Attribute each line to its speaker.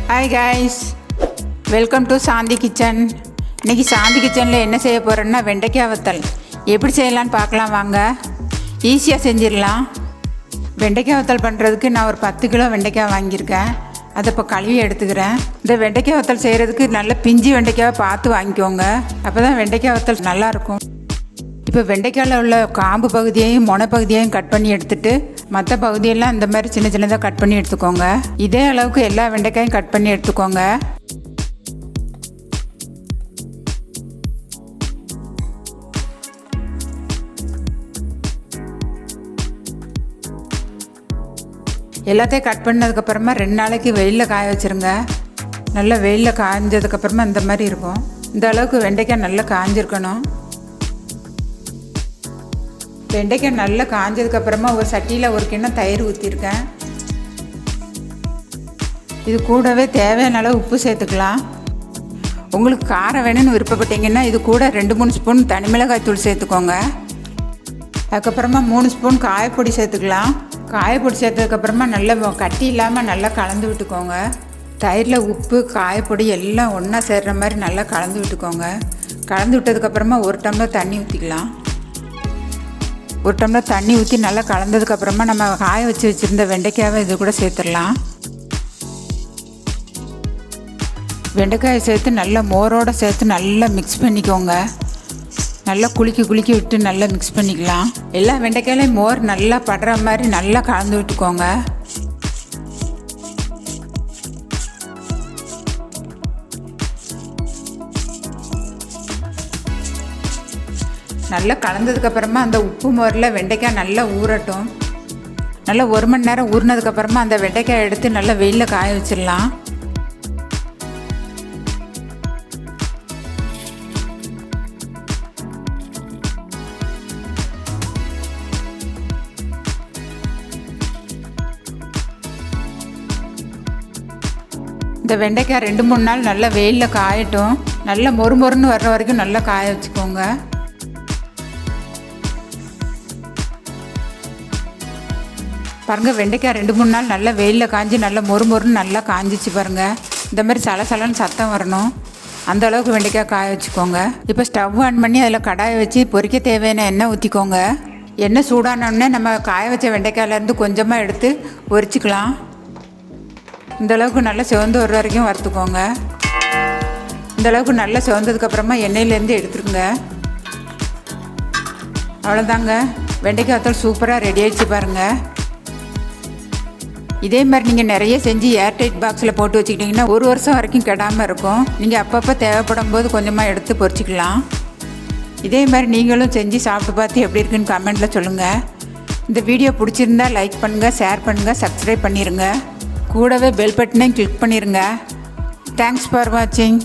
Speaker 1: Hi guys, welcome to Shanti kitchen. இன்றைக்கி சாந்தி கிச்சனில் என்ன செய்ய போகிறேன்னா வெண்டைக்காய் வத்தல் எப்படி செய்யலான்னு பார்க்கலாம் வாங்க. ஈஸியாக செஞ்சிடலாம். வெண்டைக்காய் வத்தல் பண்ணுறதுக்கு நான் ஒரு 10 கிலோ வெண்டைக்காய் வாங்கியிருக்கேன். அதை இப்போ கழுவி எடுத்துக்கிறேன். இந்த வெண்டைக்காய் வத்தல் செய்கிறதுக்கு நல்ல பிஞ்சு வெண்டைக்காவை பார்த்து வாங்கிக்கோங்க. அப்போ தான் வெண்டைக்காய் வத்தல் நல்லாயிருக்கும். இப்போ வெண்டைக்காயில் உள்ள காம்பு பகுதியையும் மொனை பகுதியையும் கட் பண்ணி எடுத்துகிட்டு மற்ற பகுதியெல்லாம் இந்த மாதிரி சின்ன சின்னதாக கட் பண்ணி எடுத்துக்கோங்க. இதே அளவுக்கு எல்லா வெண்டைக்காயும் கட் பண்ணி எடுத்துக்கோங்க. எல்லாத்தையும் கட் பண்ணதுக்கப்புறமா 2 நாளைக்கு வெயிலில் காய வச்சுருங்க. நல்லா வெயிலில் காய்ஞ்சதுக்கப்புறமா இந்த மாதிரி இருக்கும். இந்த அளவுக்கு வெண்டைக்காய் நல்லா காய்ஞ்சிருக்கணும். வெண்டைக்காய் நல்லா காய்ஞ்சதுக்கப்புறமா ஒரு சட்டியில் ஒரு கிண்ணம் தயிர் ஊற்றிருக்கேன். இது கூடவே தேவையான அளவு உப்பு சேர்த்துக்கலாம். உங்களுக்கு காரம் வேணும்னு விருப்பப்பட்டீங்கன்னா இது கூட 2-3 ஸ்பூன் தனி மிளகாய் தூள் சேர்த்துக்கோங்க. அதுக்கப்புறமா 3 ஸ்பூன் காயப்பொடி சேர்த்துக்கலாம். காயப்பொடி சேர்த்ததுக்கப்புறமா நல்லா கட்டி இல்லாமல் நல்லா கலந்து விட்டுக்கோங்க. தயிரில் உப்பு காயப்பொடி எல்லாம் ஒன்றா சேர்கிற மாதிரி நல்லா கலந்து விட்டுக்கோங்க. கலந்து விட்டதுக்கப்புறமா 1 டம்ளர் தண்ணி ஊற்றிக்கலாம். 1 டம்ளர் தண்ணி ஊற்றி நல்லா கலந்ததுக்கப்புறமா நம்ம காய வச்சுருந்த வெண்டைக்காயை இது கூட சேர்த்துடலாம். வெண்டைக்காயை சேர்த்து நல்லா மோரோடு சேர்த்து நல்லா மிக்ஸ் பண்ணிக்கோங்க. நல்லா குலுக்கி விட்டு நல்லா மிக்ஸ் பண்ணிக்கலாம். எல்லா வெண்டைக்காயிலையும் மோர் நல்லா படுற மாதிரி நல்லா கலந்து விட்டுக்கோங்க. நல்லா கலந்ததுக்கப்புறமா அந்த உப்பு மோரில் வெண்டைக்காய் நல்லா ஊறட்டும். நல்லா 1 மணி நேரம் ஊறினதுக்கப்புறமா அந்த வெண்டைக்காய் எடுத்து நல்லா வெயிலில் காய வச்சிடலாம். இந்த வெண்டைக்காய் 2-3 நாள் நல்லா வெயிலில் காயட்டும். நல்லா மொறுன்னு வர்ற வரைக்கும் நல்லா காய வச்சுக்கோங்க. பாருங்கள், வெண்டைக்காய் 2-3 நாள் நல்லா வெயிலில் காய்ஞ்சி நல்லா மொறுன்னு நல்லா காய்ஞ்சிச்சு பாருங்கள். இந்த மாதிரி சலசலன்னு சத்தம் வரணும். அந்த அளவுக்கு வெண்டைக்காய் காய வச்சுக்கோங்க. இப்போ ஸ்டவ் ஆன் பண்ணி அதில் கடாயை வச்சு பொரிக்க தேவையான எண்ணெய் ஊற்றிக்கோங்க. எண்ணெய் சூடானோடனே நம்ம காய வச்ச வெண்டைக்காயிலேருந்து கொஞ்சமாக எடுத்து பொரிச்சிக்கலாம். இந்த அளவுக்கு நல்லா சிவந்து வர வரைக்கும் வறுத்துக்கோங்க. இந்த அளவுக்கு நல்லா சிவந்ததுக்கப்புறமா எண்ணெயிலேருந்து எடுத்துருங்க. அவ்வளோதாங்க, வெண்டைக்காய் வத்தல் சூப்பராக ரெடி ஆகிடுச்சு பாருங்கள். இதே மாதிரி நீங்கள் நிறைய செஞ்சு ஏர்டைட் பாக்ஸில் போட்டு வச்சுக்கிட்டிங்கன்னா 1 வருஷம் வரைக்கும் கெடாமல் இருக்கும். நீங்கள் அப்பப்போ தேவைப்படும் போது கொஞ்சமாக எடுத்து பொரிச்சிக்கலாம். இதே மாதிரி நீங்களும் செஞ்சு சாப்பிட்டு பார்த்து எப்படி இருக்குன்னு கமெண்ட்டில் சொல்லுங்கள். இந்த வீடியோ பிடிச்சிருந்தா லைக் பண்ணுங்கள், ஷேர் பண்ணுங்கள், சப்ஸ்கிரைப் பண்ணிடுங்க. கூடவே பெல் பட்டனையும் கிளிக் பண்ணிடுங்க. தேங்க்ஸ் ஃபார் வாட்சிங்.